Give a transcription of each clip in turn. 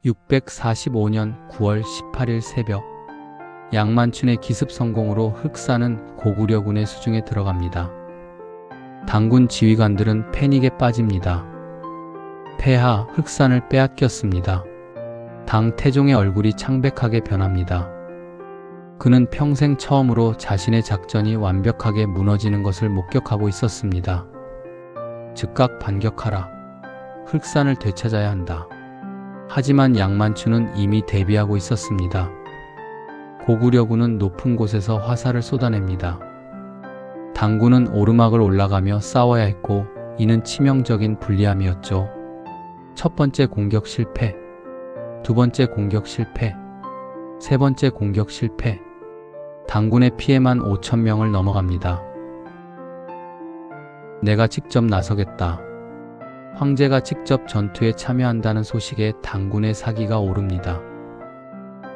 645년 9월 18일 새벽, 양만춘의 기습 성공으로 흑사는 고구려군의 수중에 들어갑니다. 당군 지휘관들은 패닉에 빠집니다. 폐하 흑산을 빼앗겼습니다. 당 태종의 얼굴이 창백하게 변합니다. 그는 평생 처음으로 자신의 작전이 완벽하게 무너지는 것을 목격하고 있었습니다. 즉각 반격하라. 흑산을 되찾아야 한다. 하지만 양만춘은 이미 대비하고 있었습니다. 고구려군은 높은 곳에서 화살을 쏟아냅니다. 당군은 오르막을 올라가며 싸워야 했고, 이는 치명적인 불리함이었죠. 첫 번째 공격 실패, 두 번째 공격 실패, 세 번째 공격 실패. 당군의 피해만 5,000명을 넘어갑니다. 내가 직접 나서겠다. 황제가 직접 전투에 참여한다는 소식에 당군의 사기가 오릅니다.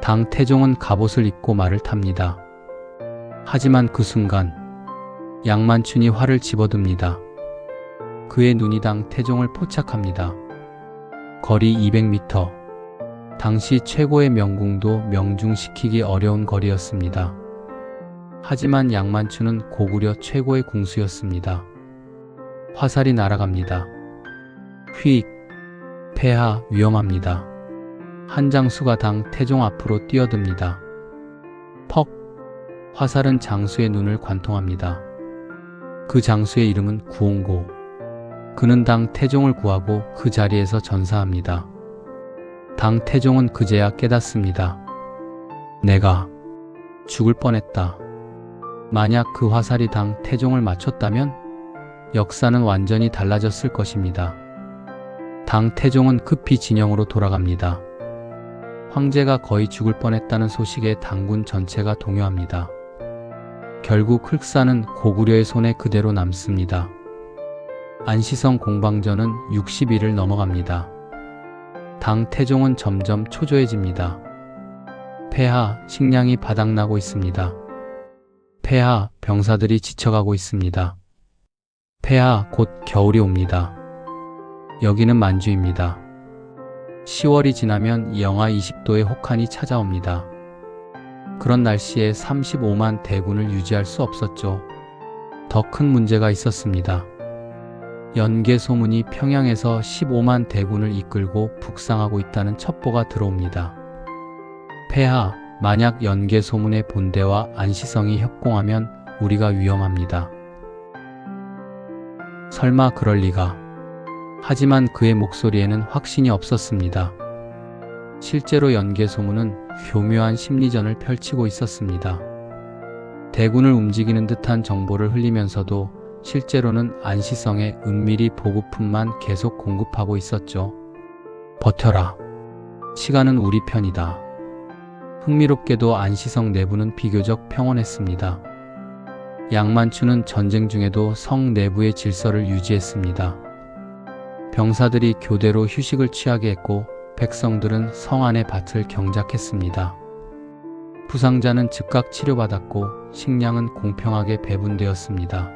당 태종은 갑옷을 입고 말을 탑니다. 하지만 그 순간 양만춘이 활을 집어듭니다. 그의 눈이 당 태종을 포착합니다. 거리 200m. 당시 최고의 명궁도 명중시키기 어려운 거리였습니다. 하지만 양만춘은 고구려 최고의 궁수였습니다. 화살이 날아갑니다. 휙! 폐하 위험합니다. 한장수가 당 태종 앞으로 뛰어듭니다. 퍽! 화살은 장수의 눈을 관통합니다. 그 장수의 이름은 구홍고. 그는 당 태종을 구하고 그 자리에서 전사합니다. 당 태종은 그제야 깨닫습니다. 내가 죽을 뻔했다. 만약 그 화살이 당 태종을 맞췄다면 역사는 완전히 달라졌을 것입니다. 당 태종은 급히 진영으로 돌아갑니다. 황제가 거의 죽을 뻔했다는 소식에 당군 전체가 동요합니다. 결국 흑사는 고구려의 손에 그대로 남습니다. 안시성 공방전은 60일을 넘어갑니다. 당 태종은 점점 초조해집니다. 폐하, 식량이 바닥나고 있습니다. 폐하, 병사들이 지쳐가고 있습니다. 폐하, 곧 겨울이 옵니다. 여기는 만주입니다. 10월이 지나면 영하 20도의 혹한이 찾아옵니다. 그런 날씨에 35만 대군을 유지할 수 없었죠. 더 큰 문제가 있었습니다. 연개 소문이 평양에서 15만 대군을 이끌고 북상하고 있다는 첩보가 들어옵니다. 폐하, 만약 연개 소문의 본대와 안시성이 협공하면 우리가 위험합니다. 설마 그럴 리가. 하지만 그의 목소리에는 확신이 없었습니다. 실제로 연개 소문은 교묘한 심리전을 펼치고 있었습니다. 대군을 움직이는 듯한 정보를 흘리면서도 실제로는 안시성에 은밀히 보급품만 계속 공급하고 있었죠. 버텨라. 시간은 우리 편이다. 흥미롭게도 안시성 내부는 비교적 평온했습니다. 양만춘은 전쟁 중에도 성 내부의 질서를 유지했습니다. 병사들이 교대로 휴식을 취하게 했고, 백성들은 성 안의 밭을 경작했습니다. 부상자는 즉각 치료받았고 식량은 공평하게 배분되었습니다.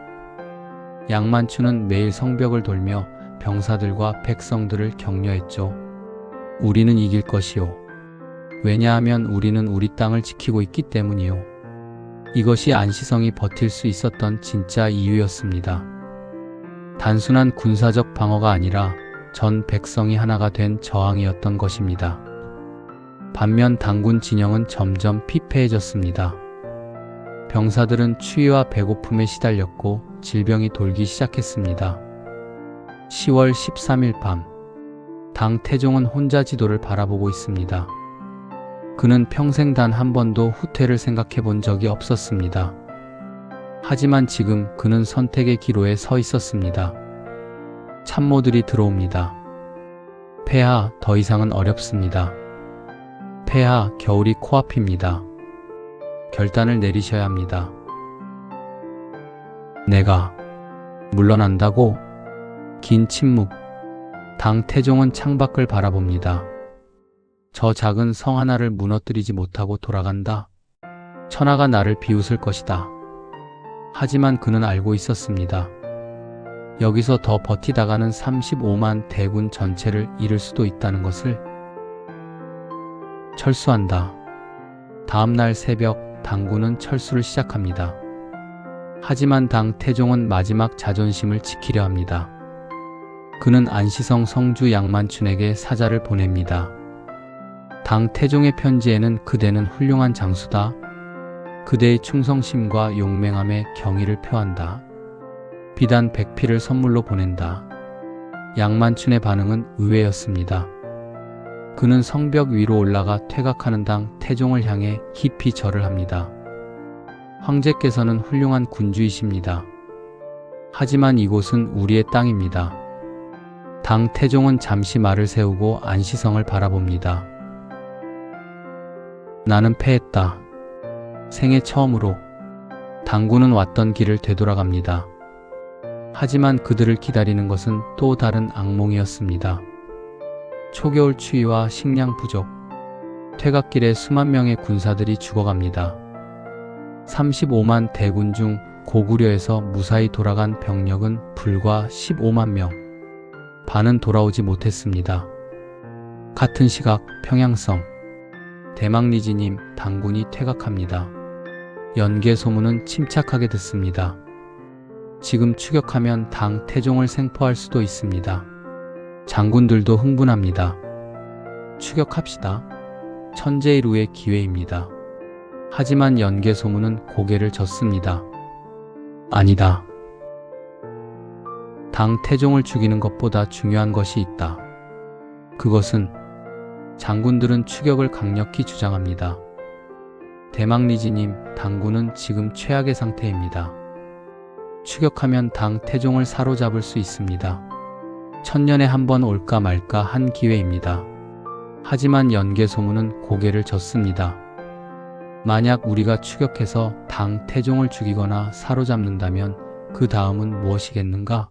양만춘은 매일 성벽을 돌며 병사들과 백성들을 격려했죠. 우리는 이길 것이요. 왜냐하면 우리는 우리 땅을 지키고 있기 때문이요. 이것이 안시성이 버틸 수 있었던 진짜 이유였습니다. 단순한 군사적 방어가 아니라 전 백성이 하나가 된 저항이었던 것입니다. 반면 당군 진영은 점점 피폐해졌습니다. 병사들은 추위와 배고픔에 시달렸고 질병이 돌기 시작했습니다. 10월 13일 밤, 당 태종은 혼자 지도를 바라보고 있습니다. 그는 평생 단 한 번도 후퇴를 생각해 본 적이 없었습니다. 하지만 지금 그는 선택의 기로에 서 있었습니다. 참모들이 들어옵니다. 폐하, 더 이상은 어렵습니다. 폐하, 겨울이 코앞입니다. 결단을 내리셔야 합니다. 내가 물러난다고? 긴 침묵. 당 태종은 창밖을 바라봅니다. 저 작은 성 하나를 무너뜨리지 못하고 돌아간다. 천하가 나를 비웃을 것이다. 하지만 그는 알고 있었습니다. 여기서 더 버티다가는 35만 대군 전체를 잃을 수도 있다는 것을. 철수한다. 다음 날 새벽 당군은 철수를 시작합니다. 하지만 당 태종은 마지막 자존심을 지키려 합니다. 그는 안시성 성주 양만춘에게 사자를 보냅니다. 당 태종의 편지에는 그대는 훌륭한 장수다. 그대의 충성심과 용맹함에 경의를 표한다. 비단 100피를 선물로 보낸다. 양만춘의 반응은 의외였습니다. 그는 성벽 위로 올라가 퇴각하는 당 태종을 향해 깊이 절을 합니다. 황제께서는 훌륭한 군주이십니다. 하지만 이곳은 우리의 땅입니다. 당 태종은 잠시 말을 세우고 안시성을 바라봅니다. 나는 패했다. 생애 처음으로 당군은 왔던 길을 되돌아갑니다. 하지만 그들을 기다리는 것은 또 다른 악몽이었습니다. 초겨울 추위와 식량 부족, 퇴각길에 수만 명의 군사들이 죽어갑니다. 35만 대군 중 고구려에서 무사히 돌아간 병력은 불과 15만 명. 반은 돌아오지 못했습니다. 같은 시각 평양성, 대망리지님 당군이 퇴각합니다. 연개 소문은 침착하게 듣습니다. 지금 추격하면 당 태종을 생포할 수도 있습니다. 장군들도 흥분합니다. 추격합시다. 천재일우의 기회입니다. 하지만 연개 소문은 고개를 젓습니다. 아니다. 당 태종을 죽이는 것보다 중요한 것이 있다. 그것은 장군들은 추격을 강력히 주장합니다. 대망리지님 당군은 지금 최악의 상태입니다. 추격하면 당 태종을 사로잡을 수 있습니다. 천년에 한 번 올까 말까 한 기회입니다. 하지만 연개 소문은 고개를 젓습니다. 만약 우리가 추격해서 당 태종을 죽이거나 사로잡는다면 그 다음은 무엇이겠는가?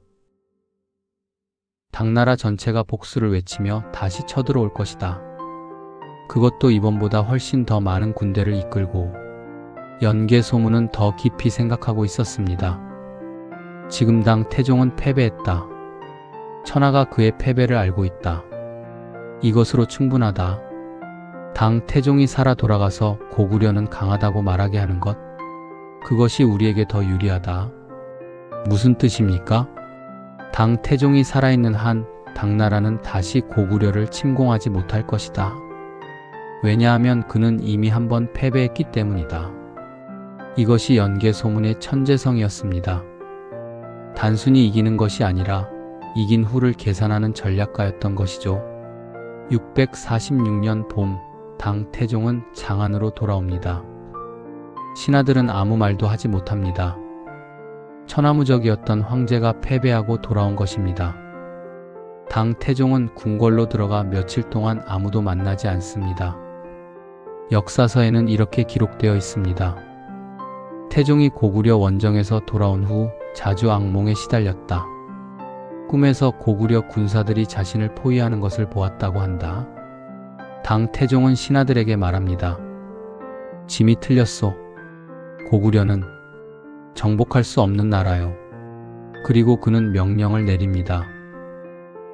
당나라 전체가 복수를 외치며 다시 쳐들어올 것이다. 그것도 이번보다 훨씬 더 많은 군대를 이끌고. 연개 소문은 더 깊이 생각하고 있었습니다. 지금 당 태종은 패배했다. 천하가 그의 패배를 알고 있다. 이것으로 충분하다. 당 태종이 살아 돌아가서 고구려는 강하다고 말하게 하는 것, 그것이 우리에게 더 유리하다. 무슨 뜻입니까? 당 태종이 살아있는 한 당나라는 다시 고구려를 침공하지 못할 것이다. 왜냐하면 그는 이미 한 번 패배했기 때문이다. 이것이 연개 소문의 천재성이었습니다. 단순히 이기는 것이 아니라 이긴 후를 계산하는 전략가였던 것이죠. 646년 봄, 당 태종은 장안으로 돌아옵니다. 신하들은 아무 말도 하지 못합니다. 천하무적이었던 황제가 패배하고 돌아온 것입니다. 당 태종은 궁궐로 들어가 며칠 동안 아무도 만나지 않습니다. 역사서에는 이렇게 기록되어 있습니다. 태종이 고구려 원정에서 돌아온 후 자주 악몽에 시달렸다. 꿈에서 고구려 군사들이 자신을 포위하는 것을 보았다고 한다. 당 태종은 신하들에게 말합니다. 짐이 틀렸소. 고구려는 정복할 수 없는 나라요. 그리고 그는 명령을 내립니다.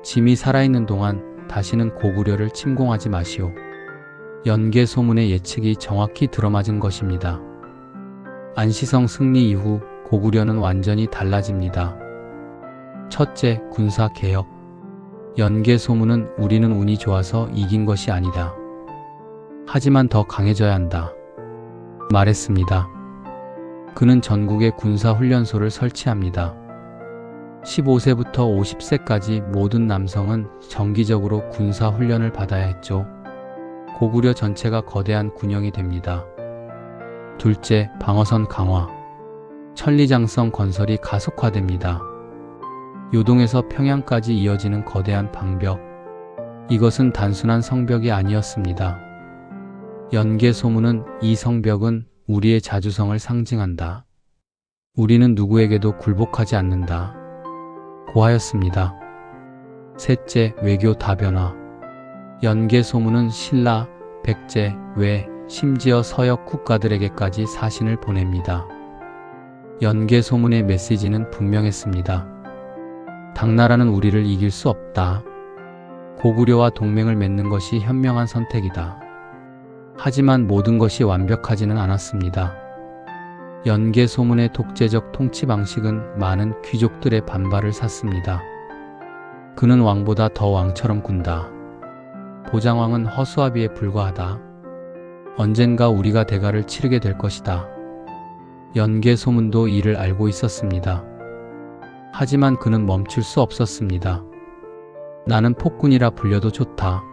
짐이 살아있는 동안 다시는 고구려를 침공하지 마시오. 연개 소문의 예측이 정확히 들어맞은 것입니다. 안시성 승리 이후 고구려는 완전히 달라집니다. 첫째, 군사 개혁. 연개 소문은 우리는 운이 좋아서 이긴 것이 아니다. 하지만 더 강해져야 한다. 말했습니다. 그는 전국에 군사훈련소를 설치합니다. 15세부터 50세까지 모든 남성은 정기적으로 군사훈련을 받아야 했죠. 고구려 전체가 거대한 군영이 됩니다. 둘째, 방어선 강화. 천리장성 건설이 가속화됩니다. 요동에서 평양까지 이어지는 거대한 방벽. 이것은 단순한 성벽이 아니었습니다. 연개 소문은 이 성벽은 우리의 자주성을 상징한다. 우리는 누구에게도 굴복하지 않는다. 고하였습니다. 셋째, 외교 다변화. 연개 소문은 신라, 백제, 외, 심지어 서역 국가들에게까지 사신을 보냅니다. 연개 소문의 메시지는 분명했습니다. 당나라는 우리를 이길 수 없다. 고구려와 동맹을 맺는 것이 현명한 선택이다. 하지만 모든 것이 완벽하지는 않았습니다. 연개 소문의 독재적 통치 방식은 많은 귀족들의 반발을 샀습니다. 그는 왕보다 더 왕처럼 군다. 보장왕은 허수아비에 불과하다. 언젠가 우리가 대가를 치르게 될 것이다. 연개 소문도 이를 알고 있었습니다. 하지만 그는 멈출 수 없었습니다. 나는 폭군이라 불려도 좋다.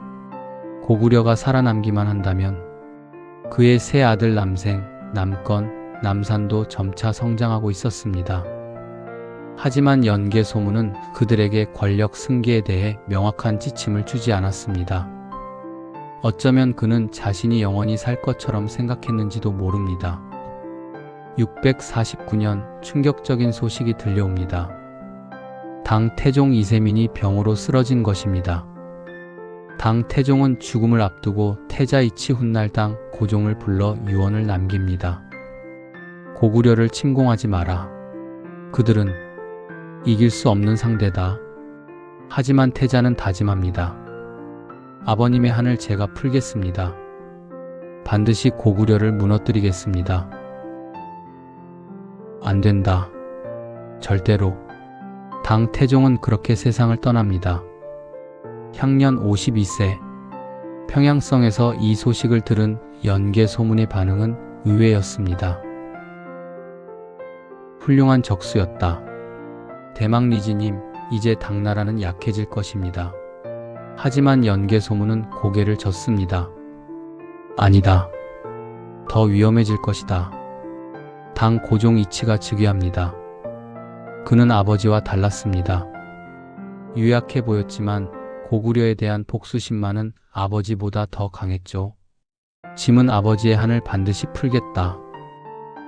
고구려가 살아남기만 한다면 그의 세 아들 남생, 남건, 남산도 점차 성장하고 있었습니다. 하지만 연개 소문은 그들에게 권력 승계에 대해 명확한 지침을 주지 않았습니다. 어쩌면 그는 자신이 영원히 살 것처럼 생각했는지도 모릅니다. 649년 충격적인 소식이 들려옵니다. 당 태종 이세민이 병으로 쓰러진 것입니다. 당 태종은 죽음을 앞두고 태자 이치 훗날 당 고종을 불러 유언을 남깁니다. 고구려를 침공하지 마라. 그들은 이길 수 없는 상대다. 하지만 태자는 다짐합니다. 아버님의 한을 제가 풀겠습니다. 반드시 고구려를 무너뜨리겠습니다. 안 된다. 절대로. 당 태종은 그렇게 세상을 떠납니다. 향년 52세. 평양성에서 이 소식을 들은 연개 소문의 반응은 의외였습니다. 훌륭한 적수였다. 대망리지님, 이제 당나라는 약해질 것입니다. 하지만 연개 소문은 고개를 젓습니다. 아니다. 더 위험해질 것이다. 당 고종 이치가 즉위합니다. 그는 아버지와 달랐습니다. 유약해 보였지만 고구려에 대한 복수심만은 아버지보다 더 강했죠. 짐은 아버지의 한을 반드시 풀겠다.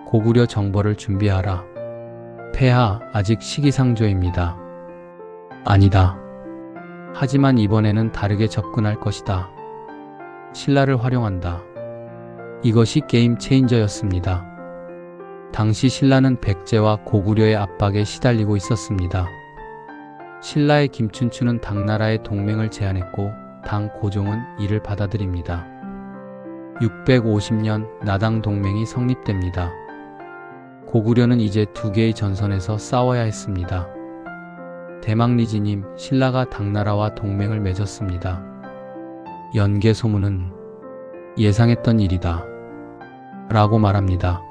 고구려 정벌을 준비하라. 폐하, 아직 시기상조입니다. 아니다. 하지만 이번에는 다르게 접근할 것이다. 신라를 활용한다. 이것이 게임 체인저였습니다. 당시 신라는 백제와 고구려의 압박에 시달리고 있었습니다. 신라의 김춘추는 당나라의 동맹을 제안했고 당 고종은 이를 받아들입니다. 650년 나당 동맹이 성립됩니다. 고구려는 이제 두 개의 전선에서 싸워야 했습니다. 대망리지님, 신라가 당나라와 동맹을 맺었습니다. 연개 소문은 예상했던 일이다. 라고 말합니다.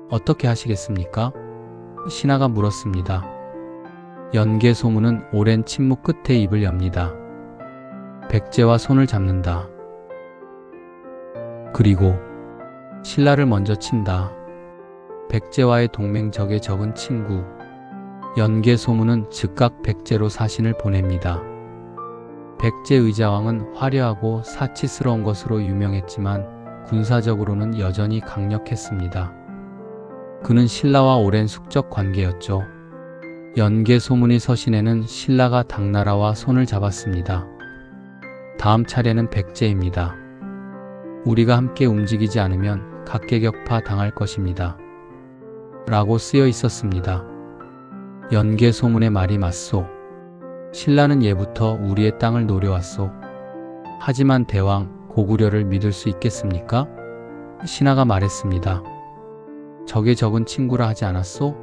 어떻게 하시겠습니까? 신하가 물었습니다. 연개 소문은 오랜 침묵 끝에 입을 엽니다. 백제와 손을 잡는다. 그리고 신라를 먼저 친다. 백제와의 동맹 적의 적은 친구. 연개 소문은 즉각 백제로 사신을 보냅니다. 백제 의자왕은 화려하고 사치스러운 것으로 유명했지만 군사적으로는 여전히 강력했습니다. 그는 신라와 오랜 숙적 관계였죠. 연개 소문이 서신에는 신라가 당나라와 손을 잡았습니다. 다음 차례는 백제입니다. 우리가 함께 움직이지 않으면 각계격파 당할 것입니다. 라고 쓰여 있었습니다. 연개 소문의 말이 맞소. 신라는 예부터 우리의 땅을 노려왔소. 하지만 대왕, 고구려를 믿을 수 있겠습니까? 신하가 말했습니다. 적의 적은 친구라 하지 않았소?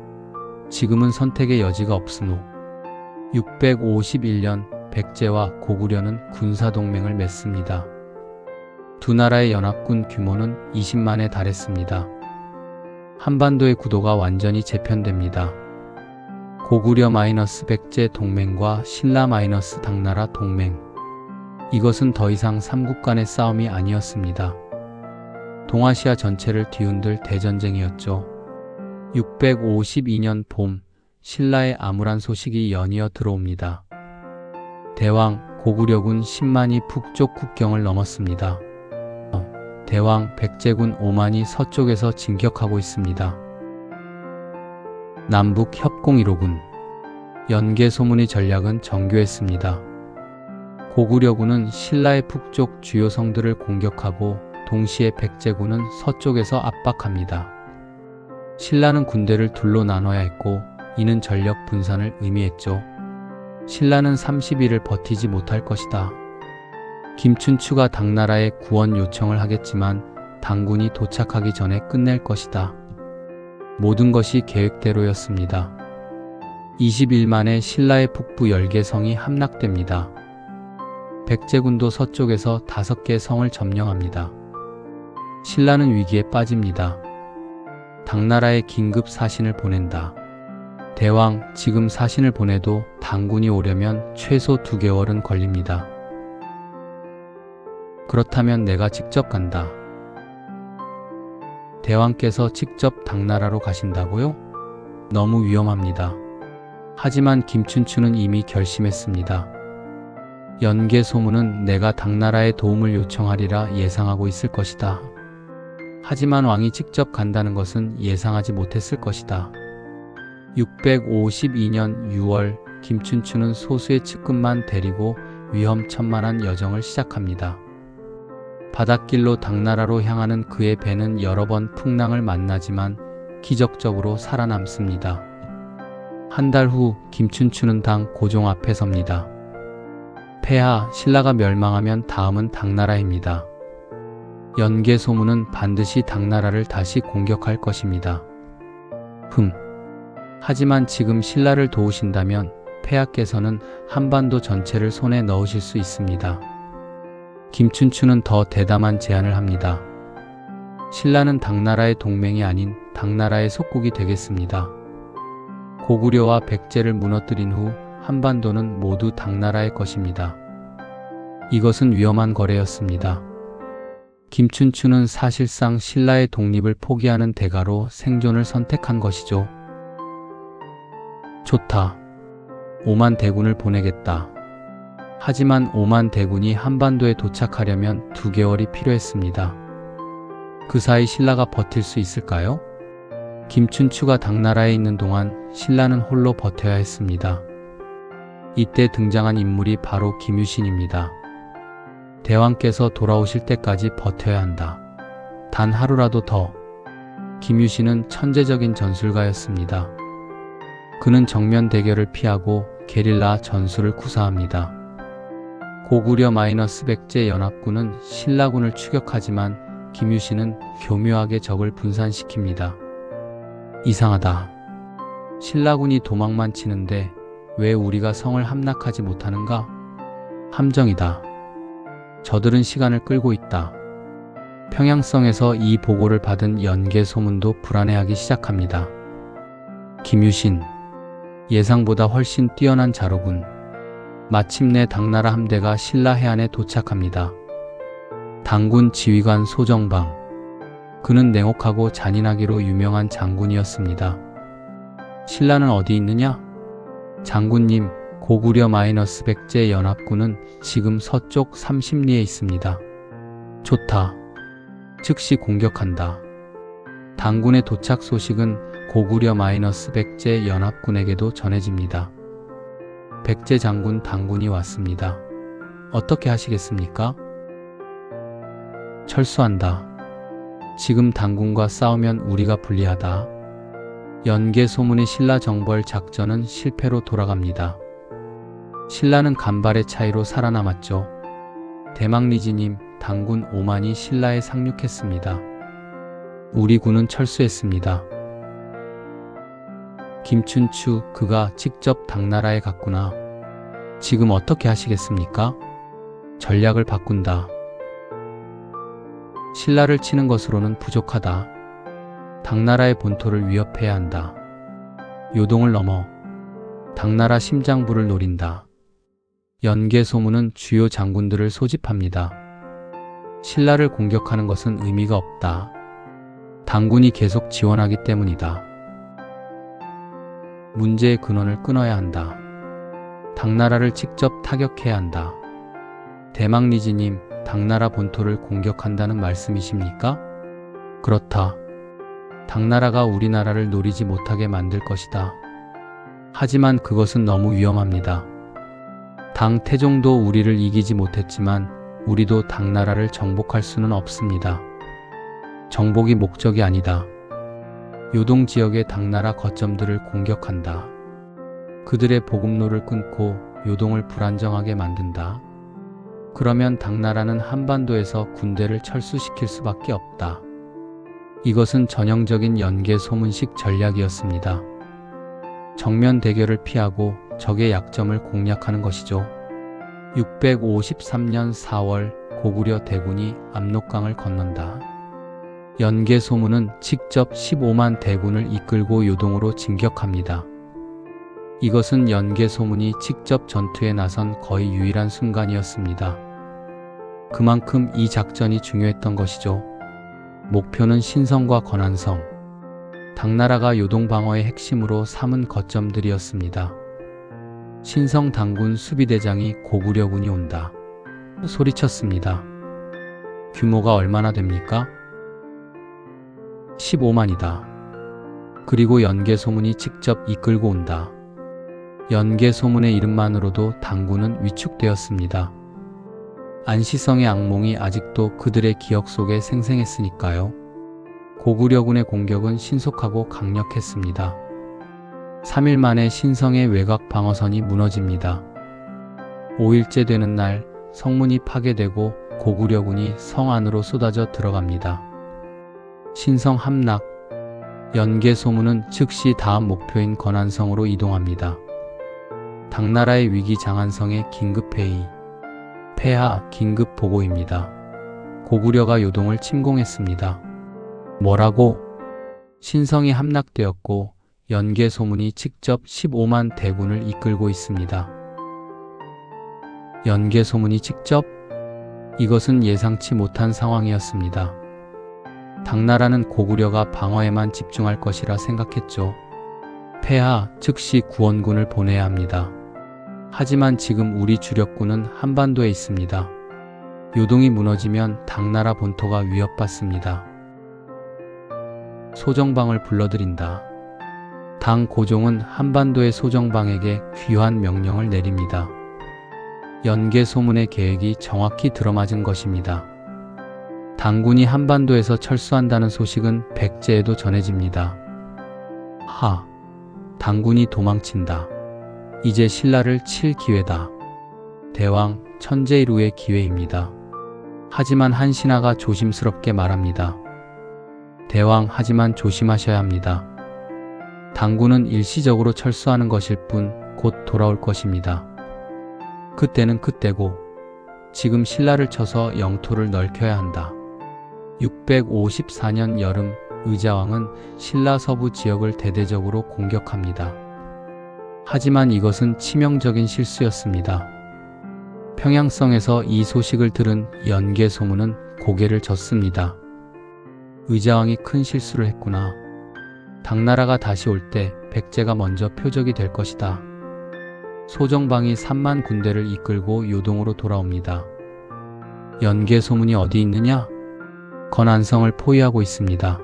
지금은 선택의 여지가 없으노. 651년 백제와 고구려는 군사동맹을 맺습니다. 두 나라의 연합군 규모는 20만에 달했습니다. 한반도의 구도가 완전히 재편됩니다. 고구려 백제 동맹과 신라 당나라 동맹. 이것은 더 이상 삼국 간의 싸움이 아니었습니다. 동아시아 전체를 뒤흔들 대전쟁이었죠. 652년 봄, 신라의 암울한 소식이 연이어 들어옵니다. 대왕, 고구려군 10만이 북쪽 국경을 넘었습니다. 대왕, 백제군 5만이 서쪽에서 진격하고 있습니다. 남북 협공이로군. 연개 소문의 전략은 정교했습니다. 고구려군은 신라의 북쪽 주요 성들을 공격하고 동시에 백제군은 서쪽에서 압박합니다. 신라는 군대를 둘로 나눠야 했고 이는 전력 분산을 의미했죠. 신라는 30일을 버티지 못할 것이다. 김춘추가 당나라에 구원 요청을 하겠지만 당군이 도착하기 전에 끝낼 것이다. 모든 것이 계획대로였습니다. 20일 만에 신라의 북부 10개 성이 함락됩니다. 백제군도 서쪽에서 5개 성을 점령합니다. 신라는 위기에 빠집니다. 당나라에 긴급 사신을 보낸다. 대왕, 지금 사신을 보내도 당군이 오려면 최소 2개월은 걸립니다. 그렇다면 내가 직접 간다. 대왕께서 직접 당나라로 가신다고요? 너무 위험합니다. 하지만 김춘추는 이미 결심했습니다. 연개 소문은 내가 당나라에 도움을 요청하리라 예상하고 있을 것이다. 하지만 왕이 직접 간다는 것은 예상하지 못했을 것이다. 652년 6월 김춘추는 소수의 측근만 데리고 위험천만한 여정을 시작합니다. 바닷길로 당나라로 향하는 그의 배는 여러 번 풍랑을 만나지만 기적적으로 살아남습니다. 한 달 후 김춘추는 당 고종 앞에 섭니다. 폐하, 신라가 멸망하면 다음은 당나라입니다. 연개 소문은 반드시 당나라를 다시 공격할 것입니다. 하지만 지금 신라를 도우신다면 폐하께서는 한반도 전체를 손에 넣으실 수 있습니다. 김춘추는 더 대담한 제안을 합니다. 신라는 당나라의 동맹이 아닌 당나라의 속국이 되겠습니다. 고구려와 백제를 무너뜨린 후 한반도는 모두 당나라의 것입니다. 이것은 위험한 거래였습니다. 김춘추는 사실상 신라의 독립을 포기하는 대가로 생존을 선택한 것이죠. 좋다. 5만 대군을 보내겠다. 하지만 5만 대군이 한반도에 도착하려면 2개월이 필요했습니다. 그 사이 신라가 버틸 수 있을까요? 김춘추가 당나라에 있는 동안 신라는 홀로 버텨야 했습니다. 이때 등장한 인물이 바로 김유신입니다. 대왕께서 돌아오실 때까지 버텨야 한다. 단 하루라도 더. 김유신은 천재적인 전술가였습니다. 그는 정면 대결을 피하고 게릴라 전술을 구사합니다. 고구려 백제 연합군은 신라군을 추격하지만 김유신은 교묘하게 적을 분산시킵니다. 이상하다. 신라군이 도망만 치는데 왜 우리가 성을 함락하지 못하는가? 함정이다. 저들은 시간을 끌고 있다. 평양성에서 이 보고를 받은 연개 소문도 불안해하기 시작합니다. 김유신, 예상보다 훨씬 뛰어난 자로군. 마침내 당나라 함대가 신라 해안에 도착합니다. 당군 지휘관 소정방. 그는 냉혹하고 잔인하기로 유명한 장군이었습니다. 신라는 어디 있느냐? 장군님, 고구려 백제 연합군은 지금 서쪽 30리에 있습니다. 좋다. 즉시 공격한다. 당군의 도착 소식은 고구려 백제 연합군에게도 전해집니다. 백제 장군 당군이 왔습니다. 어떻게 하시겠습니까? 철수한다. 지금 당군과 싸우면 우리가 불리하다. 연개 소문의 신라 정벌 작전은 실패로 돌아갑니다. 신라는 간발의 차이로 살아남았죠. 대망리지님, 당군 5만이 신라에 상륙했습니다. 우리 군은 철수했습니다. 김춘추, 그가 직접 당나라에 갔구나. 지금 어떻게 하시겠습니까? 전략을 바꾼다. 신라를 치는 것으로는 부족하다. 당나라의 본토를 위협해야 한다. 요동을 넘어 당나라 심장부를 노린다. 연개 소문은 주요 장군들을 소집합니다. 신라를 공격하는 것은 의미가 없다. 당군이 계속 지원하기 때문이다. 문제의 근원을 끊어야 한다. 당나라를 직접 타격해야 한다. 대망리지님, 당나라 본토를 공격한다는 말씀이십니까? 그렇다. 당나라가 우리나라를 노리지 못하게 만들 것이다. 하지만 그것은 너무 위험합니다. 당 태종도 우리를 이기지 못했지만 우리도 당나라를 정복할 수는 없습니다. 정복이 목적이 아니다. 요동 지역의 당나라 거점들을 공격한다. 그들의 보급로를 끊고 요동을 불안정하게 만든다. 그러면 당나라는 한반도에서 군대를 철수시킬 수밖에 없다. 이것은 전형적인 연계 소문식 전략이었습니다. 정면 대결을 피하고 적의 약점을 공략하는 것이죠. 653년 4월 고구려 대군이 압록강을 건넌다. 연계 소문은 직접 15만 대군을 이끌고 요동으로 진격합니다. 이것은 연계 소문이 직접 전투에 나선 거의 유일한 순간이었습니다. 그만큼 이 작전이 중요했던 것이죠. 목표는 신성과 건안성, 당나라가 요동 방어의 핵심으로 삼은 거점들이었습니다. 신성 당군 수비대장이 고구려군이 온다 소리쳤습니다. 규모가 얼마나 됩니까? 15만이다. 그리고 연계 소문이 직접 이끌고 온다. 연계 소문의 이름만으로도 당군은 위축되었습니다. 안시성의 악몽이 아직도 그들의 기억 속에 생생했으니까요. 고구려군의 공격은 신속하고 강력했습니다. 3일 만에 신성의 외곽 방어선이 무너집니다. 5일째 되는 날 성문이 파괴되고 고구려군이 성 안으로 쏟아져 들어갑니다. 신성 함락, 연계 소문은 즉시 다음 목표인 건안성으로 이동합니다. 당나라의 위기 장안성의 긴급회의, 폐하 긴급 보고입니다. 고구려가 요동을 침공했습니다. 뭐라고? 신성이 함락되었고 연계 소문이 직접 15만 대군을 이끌고 있습니다. 연계 소문이 직접? 이것은 예상치 못한 상황이었습니다. 당나라는 고구려가 방어에만 집중할 것이라 생각했죠. 폐하, 즉시 구원군을 보내야 합니다. 하지만 지금 우리 주력군은 한반도에 있습니다. 요동이 무너지면 당나라 본토가 위협받습니다. 소정방을 불러들인다. 당 고종은 한반도의 소정방에게 귀환 명령을 내립니다. 연계 소문의 계획이 정확히 들어맞은 것입니다. 당군이 한반도에서 철수한다는 소식은 백제에도 전해집니다. 당군이 도망친다. 이제 신라를 칠 기회다. 대왕, 천재일우의 기회입니다. 하지만 한신하가 조심스럽게 말합니다. 대왕, 하지만 조심하셔야 합니다. 당군은 일시적으로 철수하는 것일 뿐 곧 돌아올 것입니다. 그때는 그때고 지금 신라를 쳐서 영토를 넓혀야 한다. 654년 여름 의자왕은 신라 서부 지역을 대대적으로 공격합니다. 하지만 이것은 치명적인 실수였습니다. 평양성에서 이 소식을 들은 연계 소문은 고개를 젓습니다. 의자왕이 큰 실수를 했구나. 당나라가 다시 올 때 백제가 먼저 표적이 될 것이다. 소정방이 3만 군대를 이끌고 요동으로 돌아옵니다. 연계 소문이 어디 있느냐? 건안성을 포위하고 있습니다.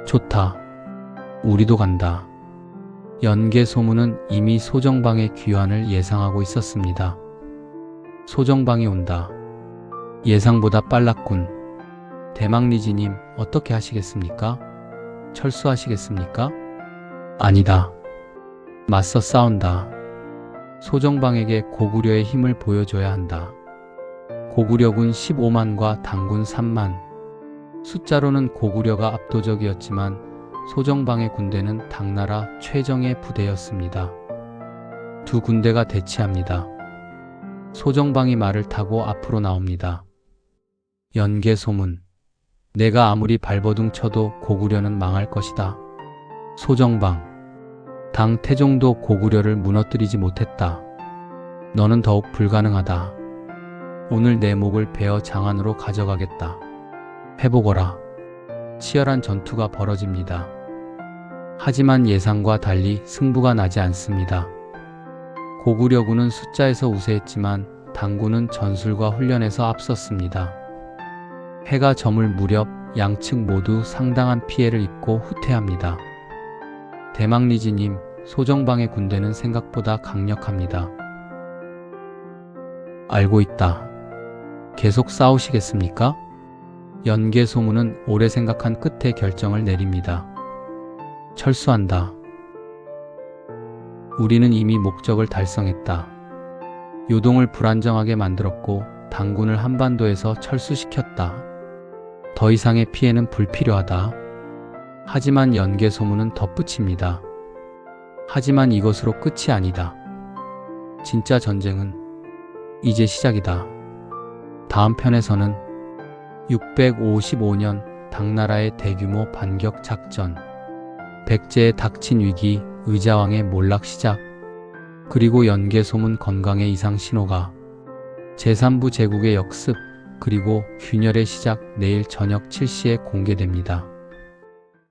좋다. 우리도 간다. 연계 소문은 이미 소정방의 귀환을 예상하고 있었습니다. 소정방이 온다. 예상보다 빨랐군. 대망리지님, 어떻게 하시겠습니까? 철수하시겠습니까? 아니다. 맞서 싸운다. 소정방에게 고구려의 힘을 보여줘야 한다. 고구려군 15만과 당군 3만. 숫자로는 고구려가 압도적이었지만 소정방의 군대는 당나라 최정예 부대였습니다. 두 군대가 대치합니다. 소정방이 말을 타고 앞으로 나옵니다. 연계 소문. 내가 아무리 발버둥 쳐도 고구려는 망할 것이다. 소정방. 당 태종도 고구려를 무너뜨리지 못했다. 너는 더욱 불가능하다. 오늘 내 목을 베어 장안으로 가져가겠다. 해보거라. 치열한 전투가 벌어집니다. 하지만 예상과 달리 승부가 나지 않습니다. 고구려군은 숫자에서 우세했지만 당군은 전술과 훈련에서 앞섰습니다. 해가 저물 무렵 양측 모두 상당한 피해를 입고 후퇴합니다. 대망리지님, 소정방의 군대는 생각보다 강력합니다. 알고 있다. 계속 싸우시겠습니까? 연계 소문은 오래 생각한 끝에 결정을 내립니다. 철수한다. 우리는 이미 목적을 달성했다. 요동을 불안정하게 만들었고 당군을 한반도에서 철수시켰다. 더 이상의 피해는 불필요하다. 하지만 연개 소문은 덧붙입니다. 하지만 이것으로 끝이 아니다. 진짜 전쟁은 이제 시작이다. 다음 편에서는 655년 당나라의 대규모 반격 작전, 백제에 닥친 위기, 의자왕의 몰락 시작, 그리고 연개 소문 건강의 이상 신호가, 제3부 제국의 역습, 그리고 균열의 시작 내일 저녁 7시에 공개됩니다.